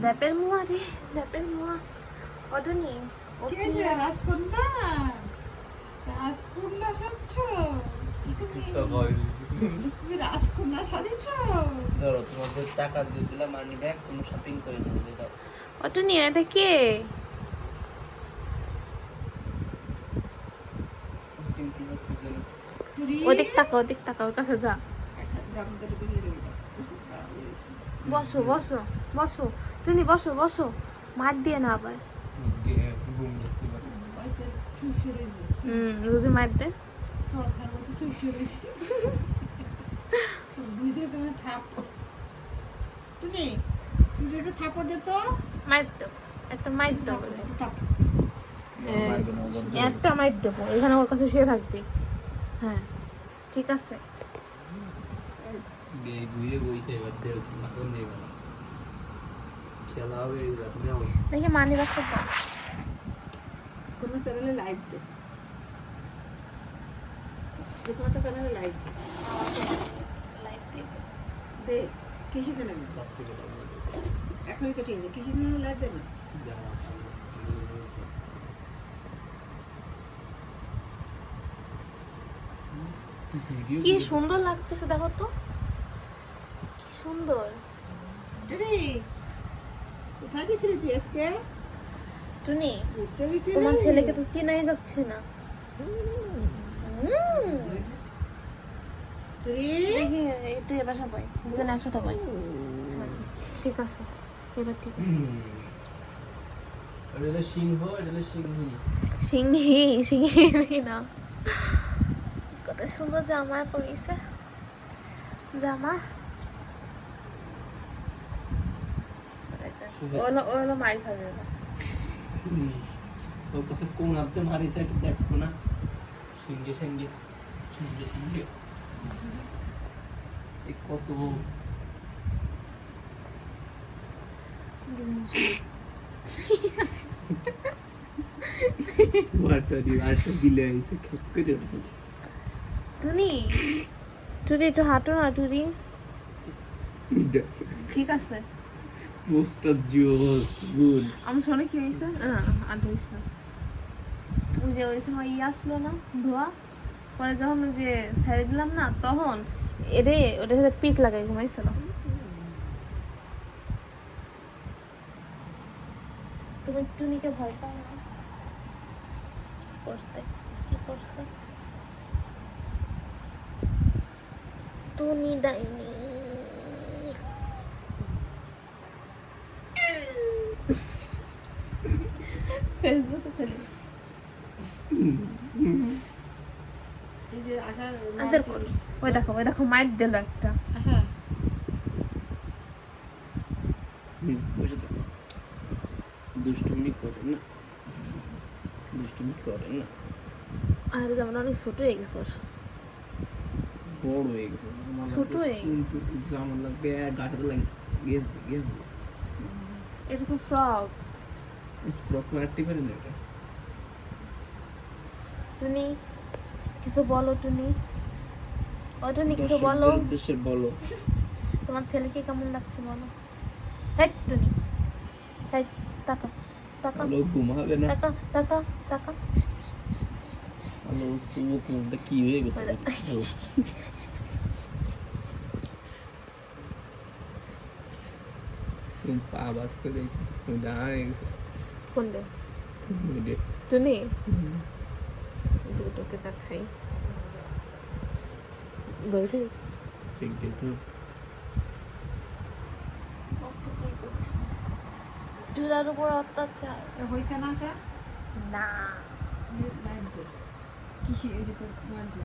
দ্যাপের মুয়া রে, দ্যাপের মুয়া। অটনি ও কে যে রাজকন্যা? রাজকন্যা সাজছ? তুমি রাজকন্যা সাজেছ? ধরো তোমাদের টাকা দিয়ে দিলাম মানি ব্যাগ, তুমি শপিং করে নেবে দাও। অটনি এটা কে? চিন্তা করতেছে না। ওদিক তাকা, ওদিক তাকা, ওর কাছে যা। বসো বসো বসো, তুমি বসো বসো, মার দিয়ে না আবার। যদি মার দে থাপড় দে তো, মার দেবো, একটা মার দেবো, মারবে না, ওর জন্য। একটা মার দেবো, এখানে ওর কাছে শুয়ে থাকবি। হ্যাঁ ঠিক আছে। ঘুরে বইছে এবার দেড় মাখন দেবে না, খেলা হবে আপনি আমার। দেখি মানি রাখতে দাও। কোনো চ্যানেলে লাইভ দে, যে কোনো একটা চ্যানেলে লাইভ লাইট দিয়ে দে। দে। কৃষি চ্যানেলে এখনই কেটে গেছে, কৃষি চ্যানেলে লাইভ দে না। কি সুন্দর লাগতেছে দেখো তো, কি সুন্দর। রে কোথায় গেছিলি তুই আজকে? টুনি ঘুরতে গেছিলি? তোমার ছেলেকে তো চেনাই যাচ্ছে না। তুই দেখি একটু এবার সবাই দুজন একসাথে পাই। ঠিক আছে, এবার ঠিক আছে। এটা হলো সিংহ, এটা হলো সিংহিনী। সিংহি, সিংহি না, কত সুন্দর জামা পরিছে, জামা। ওগুলো মারি খাবে না। ওর কাছে কোন আপনি মারিছে একটু দেখবো না। সিংহে সিংহে সিংহে সিংহে এই কত আরেকটা দিলে এসে খেপ করে উঠেছে। টুনি, টুনি একটু হাঁটো না টুনি। ঠিক আছে, পোস্টার জোস গুড। আমি শোনে কি হয়েছে, আর ধরিস না। ওই যে ওই সময় আসলো না ধোয়া, পরে যখন ওই যে ছেড়ে দিলাম না, তখন ওটার সাথে পিক লাগাই ঘুমাইছিল। তুমি টুনিকে ভয় পাও না? কি করছে, কি করছে টুনি ডাইনি? ফেসবুকে ছেলে এই যে আশার আদর করো। ওই দেখো, ওই দেখো মাইর দিল একটা। আশা বসে থাকো, দুষ্টুমি করেন না, দুষ্টুমি করেন না। আর যেমন অনেক ছোট হয়ে গেছে ওর। বড় হয়ে গেছে, ছোট হয়ে গেছে। আমার লাগবে গাটার লাগে গেছে গেছে। এটা তো ফ্রক। ফ্রক মারতে পারে না এটা। টুনি কিছু বলো, টুনি ও টুনি কিছু বলো। দর্শকদের উদ্দেশ্যে বলো। তোমার ছেলেকে কেমন লাগছে বলো। হেই টুনি, হেই তাকা, তাকা, হ্যালো ঘুমাবে না, তাকা, তাকা, তাকা। হ্যালো সুমুখ মুখটা কি হয়ে গেছে। হ্যালো পা বাস করে দিয়েছে, দাঁড়িয়ে গেছে। কোনটা ওইটা। টুনি? দুটোকে তা খাই বলবি। ঠিক তো অত্যাচার করছে, চুলার উপর অত্যাচার। হয়েছে না আশা? না লাইভ দে। কৃষি এই যে তোর মার যে